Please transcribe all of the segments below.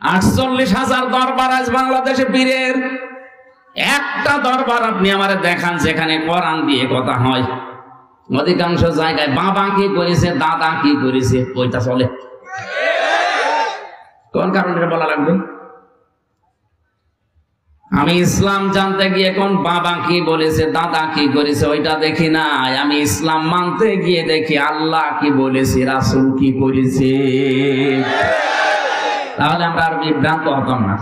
48,000 দরবার আজ বাংলাদেশে পীরের। একটা দরবার আপনি আমারে দেখান যেখানে কোরআন দিয়ে কথা হয়। অধিকাংশ জায়গায় বাবা কি করেছে, দাদা কি করেছে, ওইটা চলে। কোন কারণে বলা লাগবে? আমি ইসলাম জানতে গিয়ে কোন বাবা কি বলেছে, দাদা কি করেছে ওইটা দেখি না। আমি ইসলাম মানতে গিয়ে দেখি আল্লাহ কি বলেছে, রাসূল কি করেছে। তাহলে আমরা আর বিভ্রান্ত হতাম না।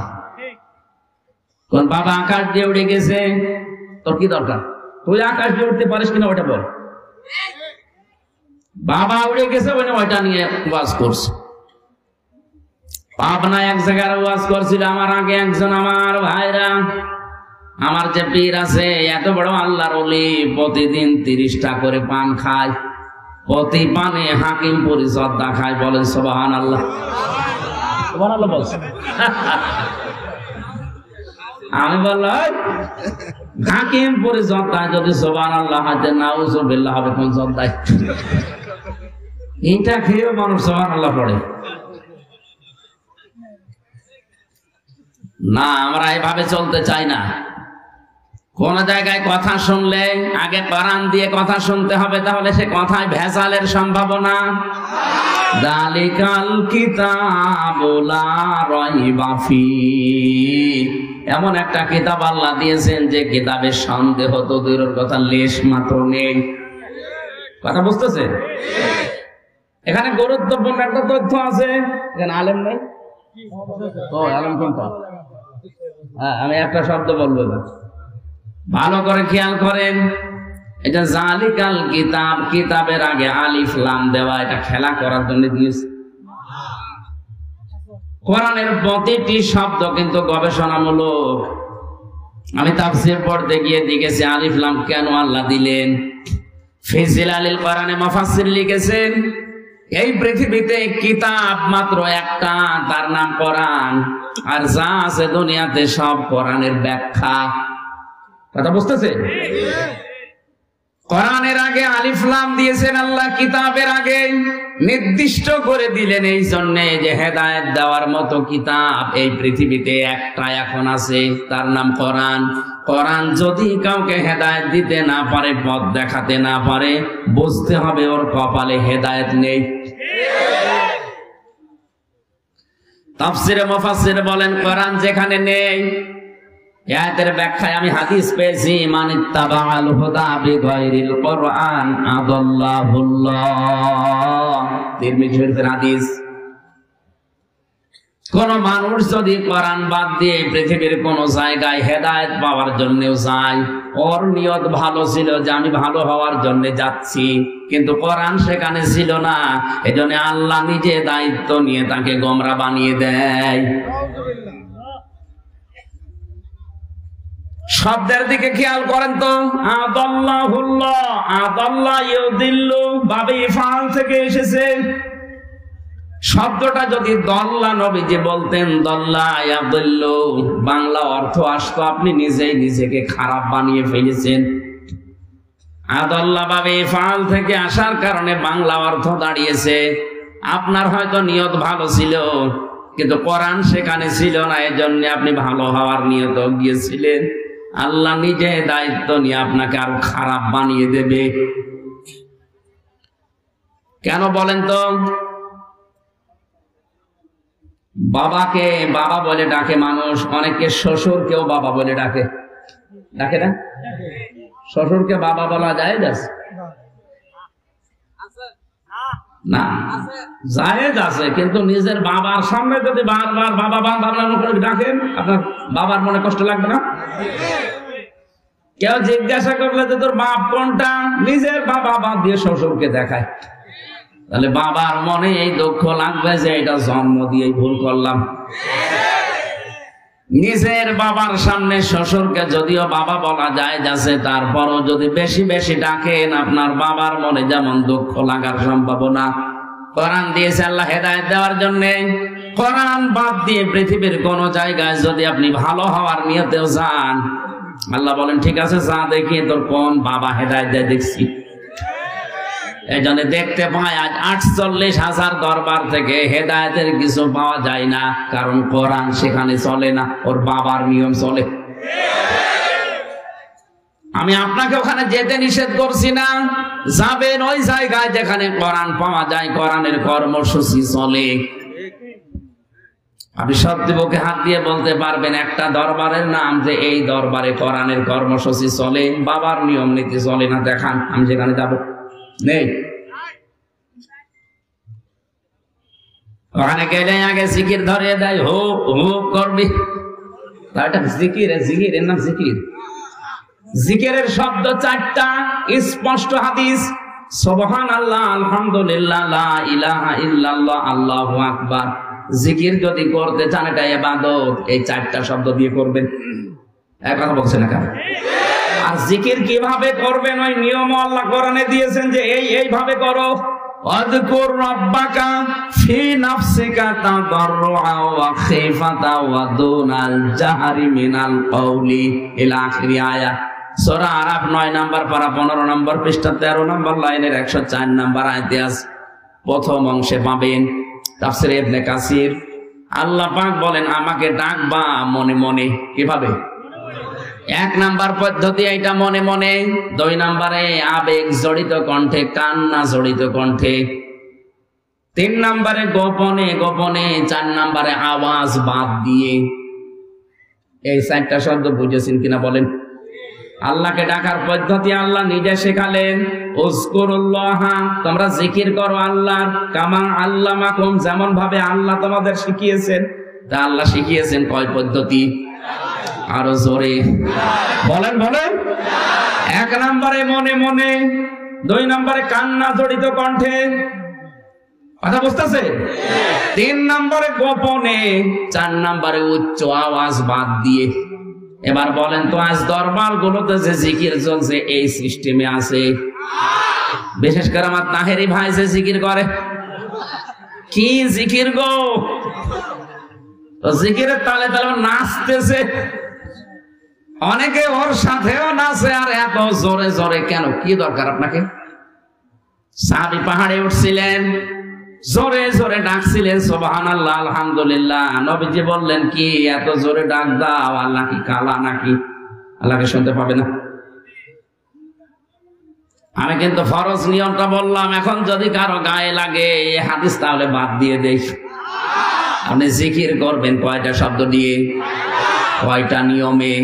কোন বাবা আকাশ দিয়ে উড়ে গেছে, তোর কি দরকার? তুই আকাশ দিয়ে উঠতে পারিস কিনা ওটা বল। বাবা উড়ে গেছে ওইটা নিয়ে ওয়াজ করছে। পাবনা এক জায়গায় ওয়াজ করছিল আমার আগে একজন আমার ভাইরা, আমার যে পীর আছে এত বড় আল্লাহর ওলি, প্রতিদিন 30টা করে পান খায়, প্রতি পানে হাকিম পরিচর্যা খায়। বলেন সুবহানাল্লাহ। সুবহানাল্লাহ বলছে। আমি বললাম হাকিম পরিচর্যা যদি সুবহানাল্লাহ হাতে নাউজুবিল্লাহ হবে কোন শ্রদ্ধায়? এটা খেয়েও মানুষ সুবহানাল্লাহ পড়ে না। আমরা এভাবে চলতে চাই না। কোন জায়গায় কথা শুনলে আগে কোরআন দিয়ে কথা শুনতে হবে, তাহলে সে কথায় ভেজালের সম্ভাবনা। যালিকাল কিতাবু লা রাইবা ফীহ, এমন একটা কিতাব আল্লাহ দিয়েছেন যে কিতাবের সন্দেহ তো দূরের কথা লেশ মাত্র নেই। কথা বুঝতেছে? এখানে গুরুত্বপূর্ণ একটা তথ্য আছে। এখানে আলেম নেই? ও আলেম কোনটা? হ্যাঁ, আমি একটা শব্দ বলবো না, ভালো করে খেয়াল করেন। এটা যালিকাল কিতাব, কিতাবের আগে আলিফ লাম দেওয়া, এটা খেলা করার জন্য দিয়েছে। কোরআনের প্রতিটি শব্দ কিন্তু গবেষণামূলক। আমি তাফসীর পড়তে গিয়ে দেখেছি আলিফ লাম কেন আল্লাহ দিলেন। ফিজিল আলিল কোরআনে মুফাসসির লিখেছেন এই পৃথিবীতে কিতাব মাত্র একটা, তার নাম কোরআন। আর যা আছে দুনিয়াতে সব কোরআনের ব্যাখ্যা। কথা বুঝতেছে? কোরআনের আগে আলিফ লাম দিয়েছেন আল্লাহ, কিতাবের আগে নির্দিষ্ট করে দিলেন এই জন্যে যে হেদায়েত দেওয়ার মতো কিতাব এই পৃথিবীতে একটা এখন আছে, তার নাম কোরআন। কোরআন যদি কাউকে হেদায়েত দিতে না পারে, পথ দেখাতে না পারে, বুঝতে হবে ওর কপালে হেদায়েত নেই। তাফসীরে মুফাসসির বলেন কোরআন যেখানে নেই, আয়াতের ব্যাখ্যায় আমি হাদিস পেয়েছি, মানিত্তাবাআল হুদা বিগাইরিল কোরআন আদাল্লাহুল্লাহ। তিরমিজি শরীফের হাদিস। কোন মানুষ যদি কোরআন বাদ দিয়ে পৃথিবীর কোন জায়গায় হেদায়েত পাওয়ার জন্য যায়, ওর নিয়ত ভালো ছিল যে আমি ভালো হওয়ার জন্য যাচ্ছি, কিন্তু কোরআন সেখানে ছিল না, এজন্য আল্লাহ নিজে দায়িত্ব নিয়ে তাকে গোমরা বানিয়ে দেয়। শব্দের দিকে খেয়াল করেন তো, আদাল্লাহুল্লাহ, আদাল্লাহ ইউদিল্লু বাবে ইফআল থেকে এসেছে। শব্দটা যদি দল্লা নবীজি বলতেন দল্লা ইয়াদুল্লু, বাংলা অর্থ আসতো আপনি নিজেই নিজেকে খারাপ বানিয়ে ফেলেছেন। আদাল্লাহ বাবে ইফআল থেকে আসার কারণে বাংলা অর্থ দাঁড়িয়েছে আপনার হয়তো নিয়ত ভালো ছিল, কিন্তু কোরআন সেখানে ছিল না, এজন্য আপনি ভালো হওয়ার নিয়ত গিয়েছিলেন। আল্লাহ নিজে দায়িত্ব নিয়ে আপনাকে আরো খারাপ বানিয়ে দেবে। কেন বলেন তো? বাবাকে বাবা বলে ডাকে মানুষ, অনেকে শ্বশুরকেও বাবা বলে ডাকে, ডাকে না? শ্বশুরকে বাবা বলা যায় না? জায়েজ আছে, কিন্তু নিজের বাবার সামনে যদি বারবার বাবা বাবা করে ডাকেন, আপনার বাবার মনে কষ্ট লাগবে না? কেউ জিজ্ঞাসা করলে যে তোর বাপ কোনটা, নিজের বাবা বাদ দিয়ে শ্বশুরকে দেখায়, তাহলে বাবার মনে এই দুঃখ লাগবে যে এটা জন্ম দিয়েই ভুল করলাম। নিজের বাবার সামনে শ্বশুরকে যদিও বাবা বলা যায় যাচ্ছে, তারপরও যদি বেশি বেশি ডাকেন আপনার বাবার মনে যেমন দুঃখ লাগার সম্ভাবনা। কোরআন দিয়েছে আল্লাহ হেদায়েত দেওয়ার জন্য। কোরআন বাদ দিয়ে পৃথিবীর কোন জায়গায় যদি আপনি ভালো হওয়ার নিয়তেও যান, আল্লাহ বলেন ঠিক আছে যা, দেখি তোর কোন বাবা হেদায়েত দেয় দেখছি। এই জন্য দেখতে পাই আজ 48,000 দরবার থেকে হেদায়েতের কিছু পাওয়া যায় না, কারণ কোরআন সেখানে চলে না, ওর বাবার নিয়ম চলে। আমি আপনাকে ওখানে যেতে নিষেধ করছি না, যাবেন ওই জায়গায় যেখানে কোরআন পাওয়া যায়, কোরআনের কর্মসূচি চলে। আপনি সত্যি বুকে হাত দিয়ে বলতে পারবেন একটা দরবারের নাম যে এই দরবারে কোরআনের কর্মসূচি চলে, বাবার নিয়ম নীতি চলে না? দেখান, আমি যেখানে যাব। নেই। ওখানে গেলে আগে জিকির ধরিয়ে দেয়, হো হো করবি। এটা জিকির, জিকিরের নাম জিকির। জিকিরের শব্দ 4টা, স্পষ্ট হাদিস। সুবহানাল্লাহ, আলহামদুলিল্লাহ, লা ইলাহা ইল্লাল্লাহ, আল্লাহু আকবার। জিকির যদি করতে চান এটা ইবাদত, এই 4টা শব্দ দিয়ে করবেন। এক কথা বলছেন না কেন? আর জিকির কিভাবে করবেন ওই নিয়ম আল্লাহ কোরআনে দিয়েছেন যে এইভাবে করো। আযকুর রাব্বাকা ফি নাফসিকা তাদাররুআ ওয়া খিফাতা ওয়া দুনাল জাহরি মিনাল কওলি ইলা আখির আয়াত। সূরা আরাফ 9 নম্বর পারা 15 নম্বর পৃষ্ঠা 13 নম্বর লাইনের 104 নম্বর আয়াতে আছে। প্রথম অংশে পাবেন তাফসীর ইবনে কাসির। আল্লাহ পাক বলেন আমাকে ডাকবা মনে মনে। কিভাবে? 1 নাম্বার পদ্ধতি এটা মনে মনে, 2 নম্বরে আবেগ জড়িত কণ্ঠে, কান্না জড়িত কণ্ঠে, 3 নম্বরে গোপনে গোপনে, 4 নম্বরে আওয়াজ বাদ দিয়ে। এই 4টা শব্দ বুঝেছেন কিনা বলেন? আল্লাহকে ডাকার পদ্ধতি আল্লাহ নিজে শেখালেন। উযকুরুল্লাহ, তোমরা জিকির করো আল্লাহর, কামা আল্লামাকুম, যেমন ভাবে আল্লাহ তোমাদের শিখিয়েছেন। তা আল্লাহ শিখিয়েছেন কয় পদ্ধতি? আরো জোরে বলেন বলেন। 1 নম্বরে মনে মনে, 2 নম্বরে কান্না জড়িত কণ্ঠে, কথা বুঝতেছে? 3 নম্বরে গোপনে, 4 নম্বরে উচ্চ আওয়াজ বাদ দিয়ে। এবার বলেন তো আজ দরবার গুলোতে যে জিকির চলছে এই সিস্টেমে আছে? বিশেষ করে আমার তাহেরি ভাই যে জিকির করে, কি জিকির গো! জিকিরের তালে তালে নাচতেছে, অনেকে ওর সাথেও নাচে। আর এত জোরে জোরে কেন? কি দরকার আপনাকে? সাহাবী পাহাড়ে উঠছিলেন, জোরে জোরে ডাকছিলেন সুবহানাল্লাহ, আলহামদুলিল্লাহ। নবীজি বললেন কি এত জোরে ডাক দাও? আল্লাহ কি কালা নাকি? আল্লাহকে শুনতে পাবে না? আমি কিন্তু ফরজ নিয়মটা বললাম, এখন যদি কারো গায়ে লাগে এই হাদিস তাহলে বাদ দিয়ে দেই। আপনি জিকির করবেন কয়টা শব্দ দিয়ে, কয়টা নিয়মে,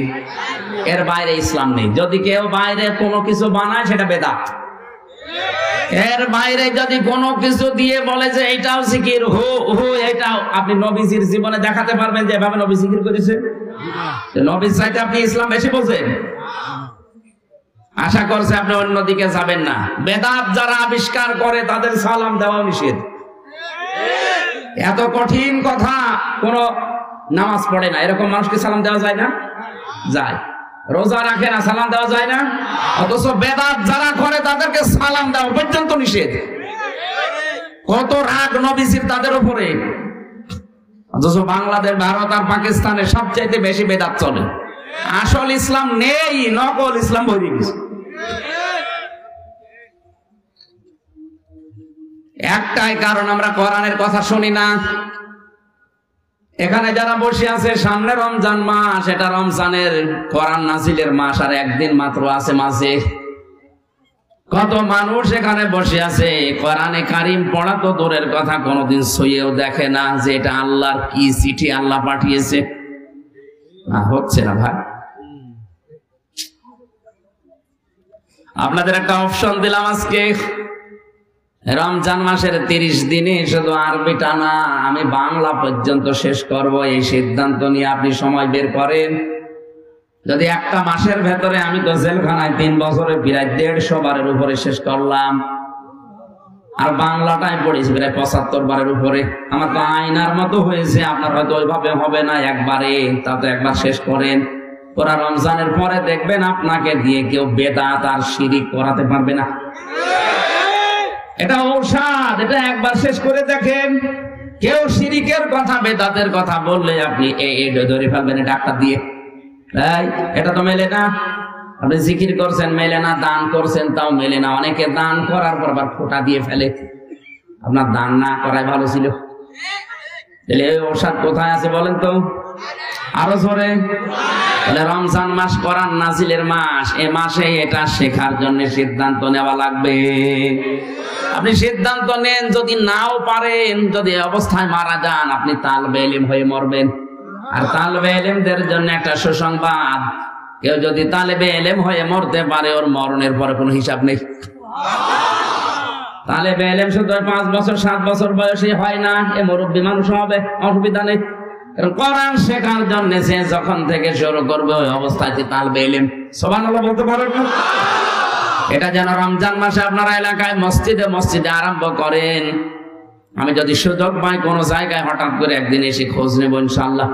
এর বাইরে ইসলাম নেই। যদি কেউ বাইরে কোনো কিছু বানায় সেটা বেদাত। এর বাইরে যদি কোনো কিছু দিয়ে বলে যে এটাও জিকির, হো হো এটাও, আপনি নবীজির জীবনে দেখাতে পারবেন যে এভাবে নবী জিকির করেছে? নবীর চাইতে আপনি ইসলাম বেশি বোঝেন? আশা করছে আপনি অন্যদিকে যাবেন না। বেদাত যারা আবিষ্কার করে তাদের সালাম দেওয়া নিষেধ। এত কঠিন কথা, কোন নামাজ পড়ে না এরকম মানুষকে সালাম দেওয়া যায় না? যায়। রোজা রাখে না, সালাম দেওয়া যায় না? অথচ বেদাত যারা করে তাদেরকে সালাম দেওয়া পর্যন্ত নিষেধ। কত রাগ নবীজির তাদের উপরে। অথচ বাংলাদেশ, ভারত আর পাকিস্তানে সবচাইতে বেশি বেদাত চলে। আসল ইসলাম নেই, নকল ইসলাম ভরে গেছে। একটাই কারণ, আমরা কোরআনের কথা শুনি না। এখানে যারা বসে আছে, সামনে রমজান মাস, এটা রমজানের কোরআন নাজিলের মাস, আর একদিন মাত্র আছে মাঝে। কত মানুষ এখানে বসে আছে, কোরআনে কারিম পড়া তো দূরের কথা, কোনোদিন ছুঁয়েও দেখে না যে এটা আল্লাহর কি চিঠি আল্লাহ পাঠিয়েছে। না, হচ্ছে না ভাই। আপনাদের একটা অপশন দিলাম আজকে, রমজান মাসের 30 দিনে শুধু আরবিটা না, আমি বাংলা পর্যন্ত শেষ করব, এই সিদ্ধান্ত নিয়ে আপনি সময় বের করেন। যদি একটা মাসের ভেতরে, আমি তো জেলখানায় 3 বছরে প্রায় 150 বারের উপরে শেষ করলাম, আর বাংলাটাই পড়েছি প্রায় 75 বারের উপরে। আমার তো আয়নার মতো হয়েছে, আপনার হয়তো ওইভাবে হবে না একবারে, তা তো একবার শেষ করেন। পুরা রমজানের পরে দেখবেন আপনাকে দিয়ে কেউ বেদাত আর শিরিক করাতে পারবে না। এটা ঔষধ, এটা একবার শেষ করে দেখেন। কেউ শিরিকের কথা, বেদাতের কথা বললে আপনি এই ধরে ফেলবেন ডাক্তার দিয়ে। এটা তো মেলে না। আপনি জিকির করছেন মেলে না, দান করছেন তাও মেলে না। অনেকে দান করার পর আবার ফোঁটা দিয়ে ফেলে। আপনার দান না করাই ভালো ছিল। তাহলে এই ঔষধ কোথায় আছে বলেন তো? আরো জোরে। তাহলে রমজান মাস কোরআন নাজিলের মাস, এ মাসে এটা শেখার জন্য সিদ্ধান্ত নেওয়া লাগবে। আপনি সিদ্ধান্ত নেন, যদি নাও পারেন, যদি অবস্থায় মারা যান, আপনি তালবে ইলম হয়ে মরবেন। আর তালবে ইলমদের জন্য একটা সুসংবাদ, কেউ যদি তালেবে ইলম হয়ে মরতে পারে, ওর মরণের পরে কোনো হিসাব নেই। তালেবে ইলম শুধু 5 বছর 7 বছর বয়সে হয় না, এ মুরব্বী মানুষ হবে, অসুবিধা নেই। কোরআন শেখার জন্য সে যখন থেকে শুরু করবে ওই অবস্থায় তালবে ইলম। সুবহানাল্লাহ বলতে পারেন না? এটা যেন রমজান মাসে আপনারা এলাকায় মসজিদে মসজিদে আরম্ভ করেন। আমি যদি সুযোগ পাই কোন জায়গায় হঠাৎ করে একদিন এসে খোঁজ নেব ইনশাআল্লাহ।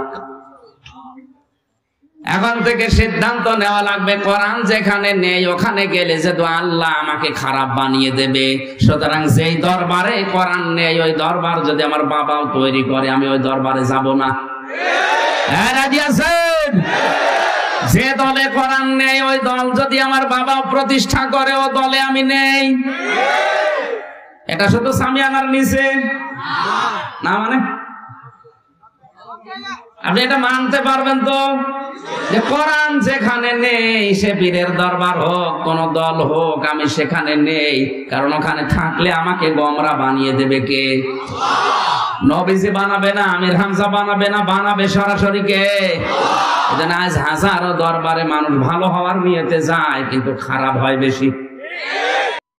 এখন থেকে সিদ্ধান্ত নেওয়া লাগবে, কোরআন যেখানে নেই ওখানে গেলে যে আল্লাহ আমাকে খারাপ বানিয়ে দেবে। সুতরাং যেই দরবারে কোরআন নেই, ওই দরবার যদি আমার বাবাও তৈরি করে, আমি ওই দরবারে যাব না। রাজি আছেন? যে দলে কোরআন নেই, ওই দল যদি আমার বাবা প্রতিষ্ঠা করে, ও দলে আমি নেই। এটা শুধু সামিয়ানার নিচে না, মানে আপনি এটা মানতে পারবেন তো যে কোরআন যেখানে নেই, সে পীরের দরবার হোক, কোন দল হোক, আমি সেখানে নেই। কারণ ওখানে থাকলে আমাকে গোমরা বানিয়ে দেবে কে? নবীজি বানাবে না, আমির হামজা বানাবে না, বানাবে সরাসরি কে? আজ হাজারো দরবারে মানুষ ভালো হওয়ার নিয়তে যায়, কিন্তু খারাপ হয় বেশি।